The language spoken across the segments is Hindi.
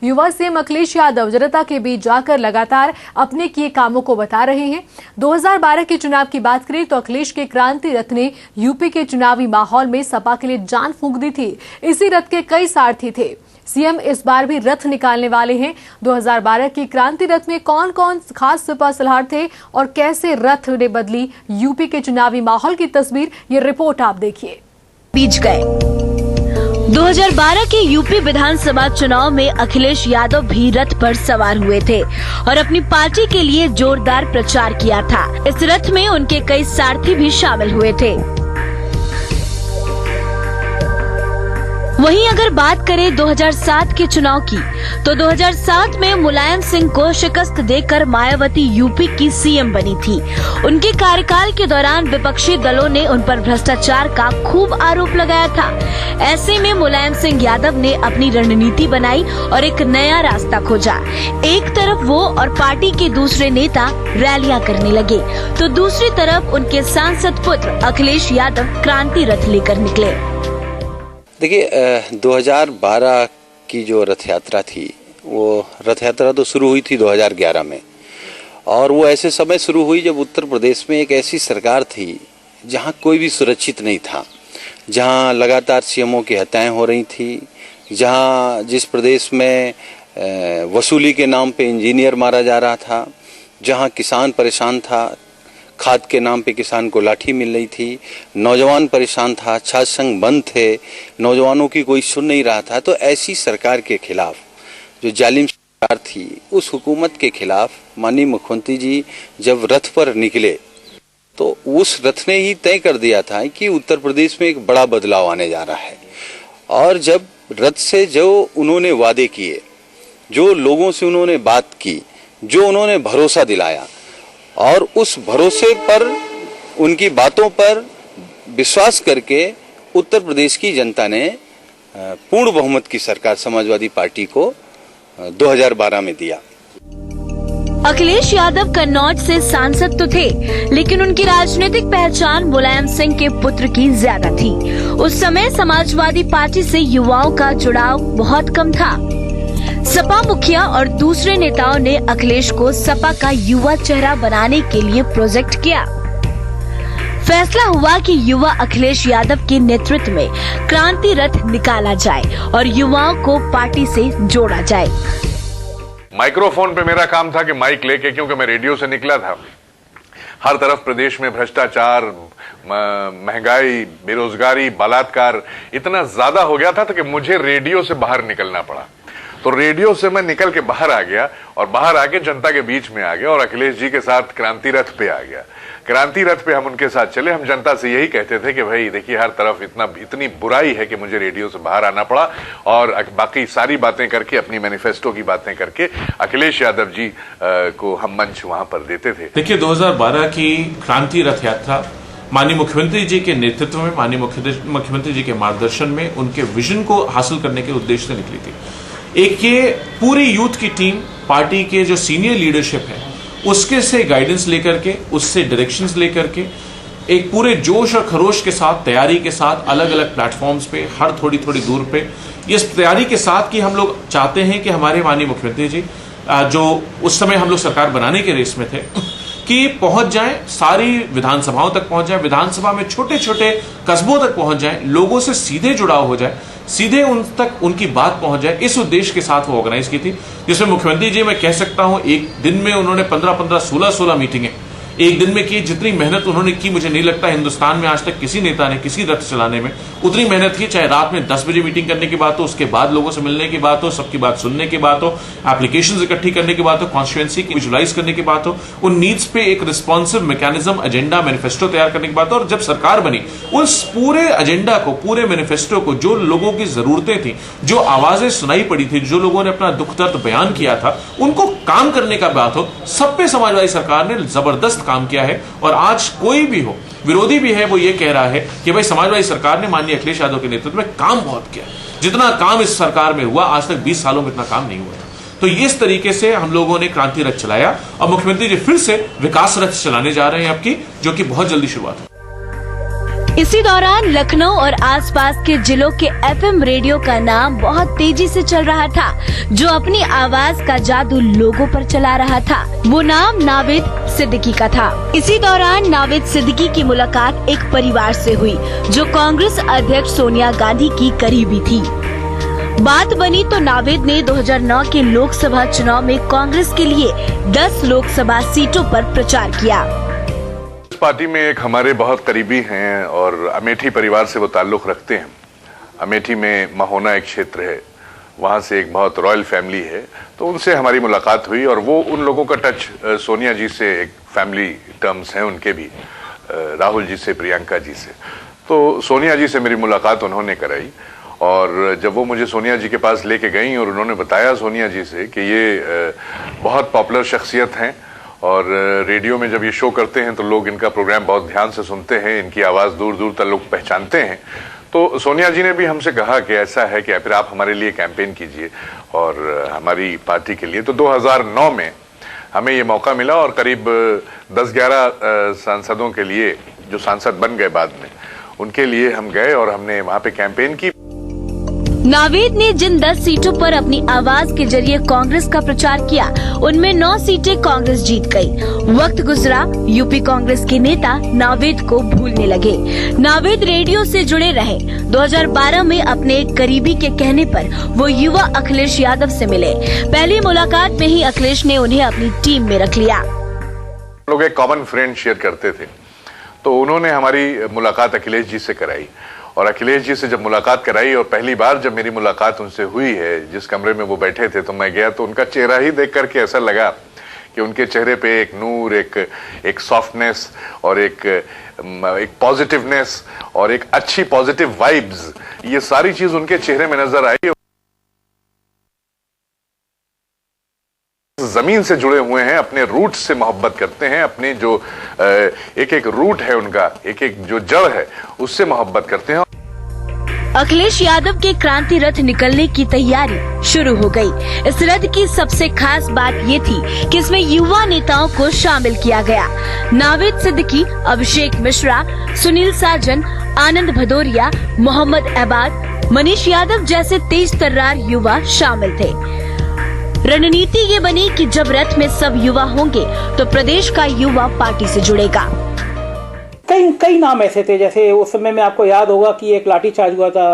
युवा सीएम अखिलेश यादव जनता के बीच जाकर लगातार अपने किए कामों को बता रहे हैं। 2012 के चुनाव की बात करें तो अखिलेश के क्रांति रथ ने यूपी के चुनावी माहौल में सपा के लिए जान फूंक दी थी। इसी रथ के कई सारथी थे। सीएम इस बार भी रथ निकालने वाले हैं। 2012 की क्रांति रथ में कौन कौन खास सपा सलाहकार थे और कैसे रथ ने बदली यूपी के चुनावी माहौल की तस्वीर, ये रिपोर्ट आप देखिए। बीच गए 2012 के यूपी विधानसभा चुनाव में अखिलेश यादव भी रथ पर सवार हुए थे और अपनी पार्टी के लिए जोरदार प्रचार किया था। इस रथ में उनके कई सारथी भी शामिल हुए थे। वहीं अगर बात करें 2007 के चुनाव की, तो 2007 में मुलायम सिंह को शिकस्त देकर मायावती यूपी की सीएम बनी थी। उनके कार्यकाल के दौरान विपक्षी दलों ने उन पर भ्रष्टाचार का खूब आरोप लगाया था। ऐसे में मुलायम सिंह यादव ने अपनी रणनीति बनाई और एक नया रास्ता खोजा। एक तरफ वो और पार्टी के दूसरे नेता रैलियां करने लगे, तो दूसरी तरफ उनके सांसद पुत्र अखिलेश यादव क्रांति रथ लेकर निकले। देखिए 2012 की जो रथ यात्रा थी, वो रथ यात्रा तो शुरू हुई थी 2011 में, और वो ऐसे समय शुरू हुई जब उत्तर प्रदेश में एक ऐसी सरकार थी जहां कोई भी सुरक्षित नहीं था, जहां लगातार सीएमओ की हत्याएं हो रही थी, जिस प्रदेश में वसूली के नाम पे इंजीनियर मारा जा रहा था, जहां किसान परेशान था, खाद के नाम पे किसान को लाठी मिल रही थी, नौजवान परेशान था, छात्र संघ बंद थे, नौजवानों की कोई सुन नहीं रहा था। तो ऐसी सरकार के खिलाफ, जो जालिम सरकार थी, उस हुकूमत के खिलाफ माननीय मुख्यमंत्री जी जब रथ पर निकले तो उस रथ ने ही तय कर दिया था कि उत्तर प्रदेश में एक बड़ा बदलाव आने जा रहा है। और जब रथ से जो उन्होंने वादे किए, जो लोगों से उन्होंने बात की, जो उन्होंने भरोसा दिलाया, और उस भरोसे पर, उनकी बातों पर विश्वास करके उत्तर प्रदेश की जनता ने पूर्ण बहुमत की सरकार समाजवादी पार्टी को 2012 में दिया। अखिलेश यादव कन्नौज से सांसद तो थे, लेकिन उनकी राजनीतिक पहचान मुलायम सिंह के पुत्र की ज्यादा थी। उस समय समाजवादी पार्टी से युवाओं का जुड़ाव बहुत कम था। सपा मुखिया और दूसरे नेताओं ने अखिलेश को सपा का युवा चेहरा बनाने के लिए प्रोजेक्ट किया। फैसला हुआ कि युवा अखिलेश यादव के नेतृत्व में क्रांति रथ निकाला जाए और युवाओं को पार्टी से जोड़ा जाए। माइक्रोफोन पे मेरा काम था कि माइक लेके, क्योंकि मैं रेडियो से निकला था, हर तरफ प्रदेश में भ्रष्टाचार, महंगाई, बेरोजगारी, बलात्कार इतना ज्यादा हो गया था कि मुझे रेडियो से बाहर निकलना पड़ा। तो रेडियो से मैं निकल के बाहर आ गया और बाहर आके जनता के बीच में आ गया और अखिलेश जी के साथ क्रांति रथ पे आ गया। क्रांति रथ पे हम उनके साथ चले। हम जनता से यही कहते थे कि भाई देखिए, हर तरफ इतनी बुराई है कि मुझे रेडियो से बाहर आना पड़ा और बाकी सारी बातें करके, अपनी मैनिफेस्टो की बातें करके अखिलेश यादव जी को हम मंच वहां पर देते थे। देखिए 2012 की क्रांति रथ यात्रा माननीय मुख्यमंत्री जी के नेतृत्व में, माननीय मुख्यमंत्री जी के मार्गदर्शन में, उनके विजन को हासिल करने के उद्देश्य से निकली थी। एक ये पूरी यूथ की टीम, पार्टी के जो सीनियर लीडरशिप है, उसके से गाइडेंस लेकर के, उससे डायरेक्शंस लेकर के, एक पूरे जोश और खरोश के साथ, तैयारी के साथ, अलग अलग प्लेटफॉर्म्स पे, हर थोड़ी थोड़ी दूर पे, इस तैयारी के साथ कि हम लोग चाहते हैं कि हमारे माननीय मुख्यमंत्री जी, जो उस समय हम लोग सरकार बनाने के रेस में थे, कि पहुंच जाएं, सारी विधानसभाओं तक पहुंच जाएं, विधानसभा में छोटे छोटे कस्बों तक पहुंच जाएं, लोगों से सीधे जुड़ाव हो जाए, सीधे उन तक उनकी बात पहुंच जाए। इस उद्देश्य के साथ वो ऑर्गेनाइज की थी, जिसमें मुख्यमंत्री जी, मैं कह सकता हूं, एक दिन में उन्होंने 15-15, 16-16 मीटिंगें एक दिन में की। जितनी मेहनत उन्होंने की, मुझे नहीं लगता हिंदुस्तान में आज तक किसी नेता ने किसी रथ चलाने में उतनी मेहनत की। चाहे रात में 10 बजे मीटिंग करने की बात हो, उसके बाद लोगों से मिलने की बात हो, सबकी बात सुनने की बात हो, एप्लीकेशंस इकट्ठी करने की बात हो, कॉन्स्टिट्यूएंसी की विजुलाइज करने की बात हो, उन नीड्स पे एक रिस्पॉन्सिव मैकेनिज्म, एजेंडा, मैनिफेस्टो तैयार करने की बात हो। और जब सरकार बनी, उस पूरे एजेंडा को, पूरे मैनिफेस्टो को, जो लोगों की जरूरतें थी, जो आवाजें सुनाई पड़ी थी, जो लोगों ने अपना दुख दर्द बयान किया था, उनको काम करने का बात हो, सब पे समाजवादी सरकार ने जबरदस्त काम किया है। और आज कोई भी हो, विरोधी भी है, वो ये कह रहा है कि भाई समाजवादी सरकार ने माननीय अखिलेश यादव के नेतृत्व में काम बहुत किया। जितना काम इस सरकार में हुआ, आज तक 20 सालों में इतना काम नहीं हुआ। तो इस तरीके से हम लोगों ने क्रांति रथ चलाया और मुख्यमंत्री जी फिर से विकास रथ चलाने जा रहे हैं आपकी, जो कि बहुत जल्दी शुरुआत हो। इसी दौरान लखनऊ और आसपास के जिलों के एफएम रेडियो का नाम बहुत तेजी से चल रहा था, जो अपनी आवाज का जादू लोगों पर चला रहा था। वो नाम नावेद सिद्दीकी का था। इसी दौरान नावेद सिद्दीकी की मुलाकात एक परिवार से हुई, जो कांग्रेस अध्यक्ष सोनिया गांधी की करीबी थी। बात बनी तो नावेद ने 2009 के लोकसभा चुनाव में कांग्रेस के लिए 10 लोकसभा सीटों पर प्रचार किया। पार्टी में एक हमारे बहुत करीबी हैं और अमेठी परिवार से वो ताल्लुक रखते हैं। अमेठी में महोना एक क्षेत्र है, वहाँ से एक बहुत रॉयल फैमिली है, तो उनसे हमारी मुलाकात हुई और वो उन लोगों का टच सोनिया जी से, एक फैमिली टर्म्स हैं उनके भी, राहुल जी से, प्रियंका जी से, तो सोनिया जी से मेरी मुलाकात उन्होंने कराई। और जब वो मुझे सोनिया जी के पास लेके गई और उन्होंने बताया सोनिया जी से कि ये बहुत पॉपुलर शख्सियत हैं और रेडियो में जब ये शो करते हैं तो लोग इनका प्रोग्राम बहुत ध्यान से सुनते हैं, इनकी आवाज़ दूर दूर तक लोग पहचानते हैं, तो सोनिया जी ने भी हमसे कहा कि ऐसा है कि फिर आप हमारे लिए कैंपेन कीजिए और हमारी पार्टी के लिए। तो 2009 में हमें ये मौका मिला और करीब 10-11 सांसदों के लिए, जो सांसद बन गए बाद में, उनके लिए हम गए और हमने वहाँ पे कैंपेन की। नावेद ने जिन 10 सीटों पर अपनी आवाज के जरिए कांग्रेस का प्रचार किया, उनमें 9 सीटें कांग्रेस जीत गई। वक्त गुजरा, यूपी कांग्रेस के नेता नावेद को भूलने लगे। नावेद रेडियो से जुड़े रहे। 2012 में अपने एक करीबी के कहने पर वो युवा अखिलेश यादव से मिले। पहली मुलाकात में ही अखिलेश ने उन्हें अपनी टीम में रख लिया। लोग एक कॉमन फ्रेंड शेयर करते थे, तो उन्होंने हमारी मुलाकात अखिलेश जी से कराई और अखिलेश जी से जब मुलाकात कराई और पहली बार जब मेरी मुलाकात उनसे हुई है, जिस कमरे में वो बैठे थे, तो मैं गया तो उनका चेहरा ही देख करके ऐसा लगा कि उनके चेहरे पे एक नूर, एक सॉफ्टनेस और एक पॉजिटिवनेस और एक अच्छी पॉजिटिव वाइब्स, ये सारी चीज उनके चेहरे में नजर आई। जमीन से जुड़े हुए हैं, अपने रूट से मोहब्बत करते हैं, अपने जो एक रूट है उनका, एक जो जड़ है, उससे मोहब्बत करते हैं। अखिलेश यादव के क्रांति रथ निकलने की तैयारी शुरू हो गई। इस रथ की सबसे खास बात ये थी कि इसमें युवा नेताओं को शामिल किया गया। नावेद सिद्दीकी, अभिषेक मिश्रा, सुनील साजन, आनंद भदौरिया, मोहम्मद एबाद, मनीष यादव जैसे तेज तर्रार युवा शामिल थे। रणनीति ये बनी कि जब रथ में सब युवा होंगे तो प्रदेश का युवा पार्टी से जुड़ेगा। कई नाम ऐसे थे, जैसे उस समय में आपको याद होगा कि एक लाठीचार्ज हुआ था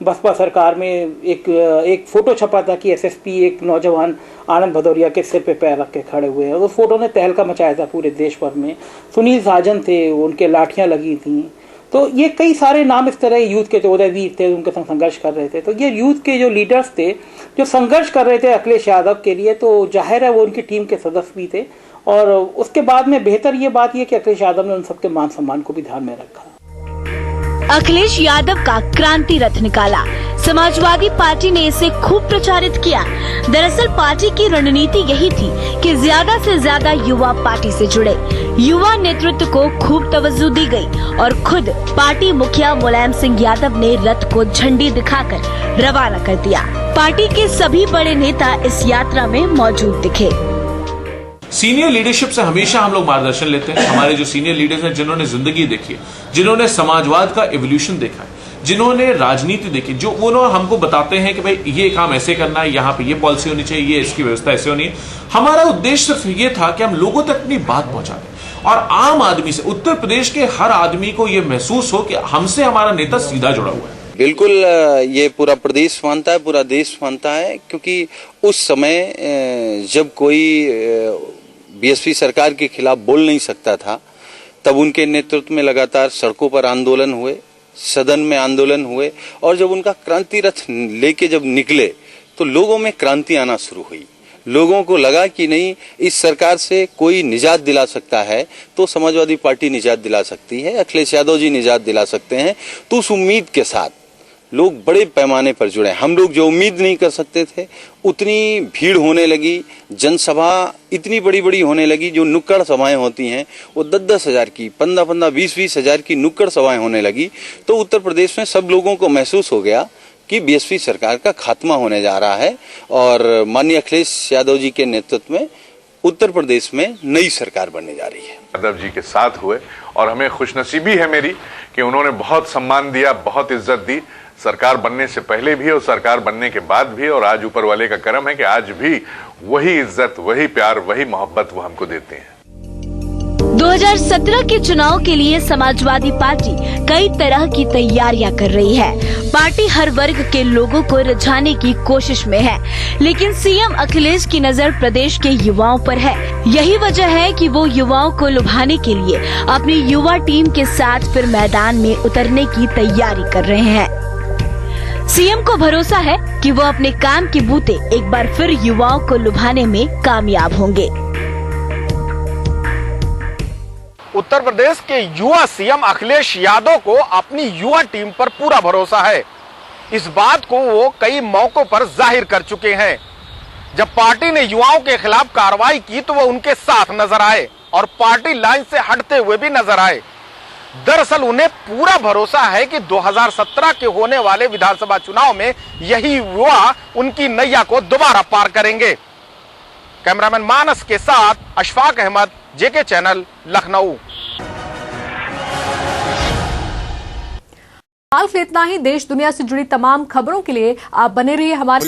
बसपा सरकार में, एक फोटो छपा था कि एसएसपी एक नौजवान आनंद भदौरिया के सिर पे पैर रख के खड़े हुए हैं। उस फोटो ने तहलका मचाया था पूरे देश भर में। सुनील साजन थे, उनके लाठियां लगी थी। तो ये कई सारे नाम इस तरह यूथ के 14 वीर थे, उनके संग संघर्ष कर रहे थे। तो ये यूथ के जो लीडर्स थे, जो संघर्ष कर रहे थे अखिलेश यादव के लिए, तो जाहिर है वो उनकी टीम के सदस्य भी थे। और उसके बाद में बेहतर ये बात ये कि अखिलेश यादव ने उन सबके मान सम्मान को भी ध्यान में रखा। अखिलेश यादव का क्रांति रथ निकाला। समाजवादी पार्टी ने इसे खूब प्रचारित किया। दरअसल पार्टी की रणनीति यही थी कि ज्यादा से ज्यादा युवा पार्टी से जुड़े। युवा नेतृत्व को खूब तवज्जो दी गई और खुद पार्टी मुखिया मुलायम सिंह यादव ने रथ को झंडी दिखाकर रवाना कर दिया। पार्टी के सभी बड़े नेता इस यात्रा में मौजूद दिखे। सीनियर लीडरशिप से हमेशा हम लोग मार्गदर्शन लेते हैं। हमारे जो सीनियर लीडर्स हैं, जिन्होंने जिंदगी देखी है, जिन्होंने समाजवाद का एवोल्यूशन देखा है, जिन्होंने राजनीति देखी, जो वो हमको बताते हैं कि भाई ये काम ऐसे करना है, यहाँ पे ये पॉलिसी होनी चाहिए, ये इसकी व्यवस्था ऐसे होनी है। हमारा उद्देश्य सिर्फ ये था कि हम लोगों तक अपनी बात पहुंचा दें और आम आदमी से, उत्तर प्रदेश के हर आदमी को ये महसूस हो कि हमसे हमारा नेता सीधा जुड़ा हुआ है। बिल्कुल, ये पूरा प्रदेश मानता है, पूरा देश मानता है, क्योंकि उस समय जब कोई बीएसपी सरकार के खिलाफ बोल नहीं सकता था, तब उनके नेतृत्व में लगातार सड़कों पर आंदोलन हुए, सदन में आंदोलन हुए, और जब उनका क्रांति रथ लेके जब निकले तो लोगों में क्रांति आना शुरू हुई। लोगों को लगा कि नहीं, इस सरकार से कोई निजात दिला सकता है तो समाजवादी पार्टी निजात दिला सकती है, अखिलेश यादव जी निजात दिला सकते हैं। तो उस उम्मीद के साथ लोग बड़े पैमाने पर जुड़े। हम लोग जो उम्मीद नहीं कर सकते थे, उतनी भीड़ होने लगी, जनसभा इतनी बड़ी बड़ी होने लगी। जो नुक्कड़ सभाएं होती हैं वो 10-10 हजार की, 15-15, 20-20 हजार की नुक्कड़ सभाएं होने लगी। तो उत्तर प्रदेश में सब लोगों को महसूस हो गया कि बीएसपी सरकार का खात्मा होने जा रहा है और माननीय अखिलेश यादव जी के नेतृत्व में उत्तर प्रदेश में नई सरकार बनने जा रही है। यादव जी के साथ हुए और हमें खुशनसीबी है मेरी कि उन्होंने बहुत सम्मान दिया, बहुत इज्जत दी, सरकार बनने से पहले भी और सरकार बनने के बाद भी, और आज ऊपर वाले का करम है कि आज भी वही इज्जत, वही प्यार, वही मोहब्बत वो हमको देते हैं। 2017 के चुनाव के लिए समाजवादी पार्टी कई तरह की तैयारियां कर रही है। पार्टी हर वर्ग के लोगों को रिझाने की कोशिश में है, लेकिन सीएम अखिलेश की नजर प्रदेश के युवाओं पर है। यही वजह है कि वो युवाओं को लुभाने के लिए अपनी युवा टीम के साथ फिर मैदान में उतरने की तैयारी कर रहे हैं। सीएम को भरोसा है कि वो अपने काम के बूते एक बार फिर युवाओं को लुभाने में कामयाब होंगे। उत्तर प्रदेश के युवा सीएम अखिलेश यादव को अपनी युवा टीम पर पूरा भरोसा है। इस बात को वो कई मौकों पर जाहिर कर चुके हैं। जब पार्टी ने युवाओं के खिलाफ कार्रवाई की तो वो उनके साथ नजर आए और पार्टी लाइन से हटते हुए भी नजर आए। दरअसल उन्हें पूरा भरोसा है कि 2017 के होने वाले विधानसभा चुनाव में यही युवा उनकी नैया को दोबारा पार करेंगे। कैमरामैन मानस के साथ अशफाक अहमद, जेके चैनल, लखनऊ। हाल फिलहाल इतना ही। देश दुनिया से जुड़ी तमाम खबरों के लिए आप बने रहिए हमारे